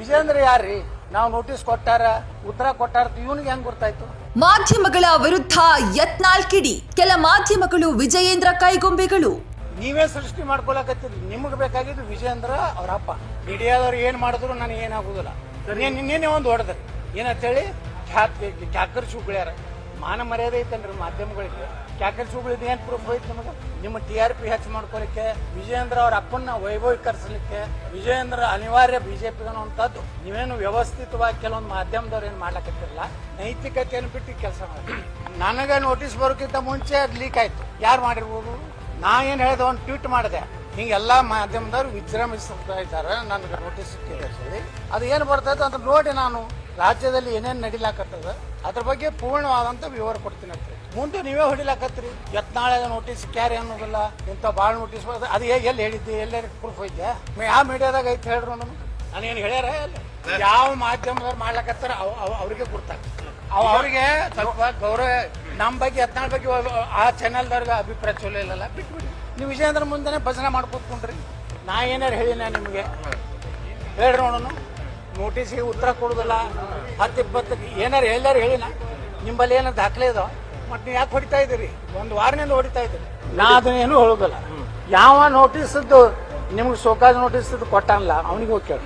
ವಿಜೇಂದ್ರ ಯಾರ್ರಿ? ನಾವು ನೋಟಿಸ್ ಕೊಟ್ಟಾರ, ಉತ್ತರ ಕೊಟ್ಟಾರ, ಇವನಿಗೆ ಹೆಂಗ್ ಗೊತ್ತಾಯ್ತು? ಮಾಧ್ಯಮಗಳ ವಿರುದ್ಧ ಯತ್ನಾಳ್ ಕಿಡಿ. ಕೆಲ ಮಾಧ್ಯಮಗಳು ವಿಜಯೇಂದ್ರ ಕೈಗೊಂಬೆಗಳು. ನೀವೇ ಸೃಷ್ಟಿ ಮಾಡ್ಕೊಳಕತ್ತೀರಿ. ನಿಮಗೆ ಬೇಕಾಗಿದ್ದು ವಿಜೇಂದ್ರ ಅವ್ರ ಅಪ್ಪ. ಮೀಡಿಯಾದವ್ರು ಏನ್ ಮಾಡಿದ್ರು ನನಗೆ ಏನಾಗುದಿಲ್ಲ. ನಿನ್ನೆ ಒಂದು ಹೊಡೆದ್ರಿ ಏನಂತೇಳಿ ಕ್ಯಾಕರ್ ಸುಗ್ಳ್ಯಾರ. ಮಾನ ಮರ್ಯಾದೆ ಐತನ್ರಿ ಮಾಧ್ಯಮಗಳಿಗೆ. ಕ್ಯಾಕರ್ ಸುಗಳಿದ್ದು ಏನ್ ಪ್ರೂಫ್ ಐತಿ ನಿಮಗೆ? ನಿಮ್ಮ TRP ಹೆಚ್ಚು ಮಾಡ್ಕೊಲಿಕ್ಕೆ, ವಿಜೇಂದ್ರ ಅವ್ರ ಅಪ್ಪನ್ನ ವೈಭವೀಕರಿಸಲಿಕ್ಕೆ ವಿಜೇಂದ್ರ ಅನಿವಾರ್ಯ ಬಿಜೆಪಿಗೆ ಅನ್ನೋಂಥದ್ದು. ನೀವೇನು ವ್ಯವಸ್ಥಿತವಾಗಿ ಕೆಲವೊಂದು ಮಾಧ್ಯಮದವ್ರು ಏನು ಮಾಡ್ಲಕತ್ತಿರಲ್ಲ, ನೈತಿಕತೆಯನ್ನು ಬಿಟ್ಟು ಕೆಲಸ ಮಾಡಿ. ನನಗೆ ನೋಟಿಸ್ ಬರೋಕ್ಕಿಂತ ಮುಂಚೆ ಅದು ಲೀಕ್ ಆಯ್ತು. ಯಾರು ಮಾಡಿರ್ಬೋದು? ನಾ ಏನು ಹೇಳಿದೆ, ಒಂದು ಟ್ವೀಟ್ ಮಾಡಿದೆ, ಹಿಂಗೆಲ್ಲ ಮಾಧ್ಯಮದವ್ರು ವಿಜೃಂಭಿಸ್ತಾ ಇದ್ದಾರೆ, ನನಗೆ ನೋಟಿಸ್ ಸಿಕ್ಕಿದೆ. ಅದು ಏನು ಬರ್ತದೆ ಅಂತ ನೋಡಿ ನಾನು ರಾಜ್ಯದಲ್ಲಿ ಏನೇನು ನಡಿಲಾಕತ್ತದ ಅದ್ರ ಬಗ್ಗೆ ಪೂರ್ಣವಾದಂತ ವಿವರ ಕೊಡ್ತೀನಿ ಅಂತ. ಮುಂದೆ ನೀವೇ ಹೊಡಿಲಾಕತ್ರಿ. ಯತ್ನಾಳ ನೋಟಿಸ್ ಕ್ಯಾರಿ ಅನ್ನೋದಿಲ್ಲ, ಇಂಥ ಭಾಳ ನೋಟಿಸ್ ಅದು ಎಲ್ಲಿ ಹೇಳಿದ್ದೆ, ಎಲ್ಲೇ ಪ್ರೂಫ್ ಐತೆ? ಯಾವ ಮೀಡಿಯಾದಾಗ ಐತೆ ಹೇಳ್ರು ನಾನೇನು ಹೇಳ್ಯಾರ? ಯಾವ ಮಾಧ್ಯಮದವ್ರು ಮಾಡ್ಲಾಕತ್ತಾರ ಅವ್ರಿಗೆ ಗುರ್ತಾಗ್ತದೆ. ಅವ್ರಿಗೆ ಸ್ವಲ್ಪ ಗೌರವ. ನಮ್ಮ ಬಗ್ಗೆ ಯತ್ನಾಳ ಬಗ್ಗೆ ಆ ಚಾನೆಲ್ದವ್ರಿಗೆ ಅಭಿಪ್ರಾಯ ಚಲೋ ಇಲ್ಲಲ್ಲ, ಬಿಟ್ಬಿಡಿ. ನೀವು ವಿಜಯೇಂದ್ರ ಮುಂದೆನೆ ಭಜನೆ ಮಾಡ್ಕೊತ್ಕೊಂಡ್ರಿ. ನಾ ಏನಾರು ಹೇಳಿನ ನಿಮಗೆ? ಹೇಳ್ರಿ ನೋಡೋಣ. ನೋಟಿಸಿಗೆ ಉತ್ತರ ಕೊಡೋದಿಲ್ಲ, 10-20 ಏನಾರು ಎಲ್ಲಾರು ಹೇಳಿನ? ನಿಮ್ಮಲ್ಲಿ ಏನಾರು ದಾಖಲೆ ಇದಾವ? ಮತ್ತೆ ನೀವು ಯಾಕೆ ಹೊಡಿತಾ ಇದ್ದೀರಿ? ಒಂದು ವಾರದಿಂದ ಹೊಡಿತಾ ಇದ್ದೀರಿ. ನಾ ಅದನ್ನೇನು ಹೇಳೋದಿಲ್ಲ. ಯಾವ ನೋಟಿಸದ್ದು ನಿಮ್ಗೆ ಸೋಕಾಜ್ ನೋಟಿಸ್ ಕೊಟ್ಟಾನಲ್ಲ ಅವನಿಗೆ ಹೋಗಿ ಕೇಳಿ.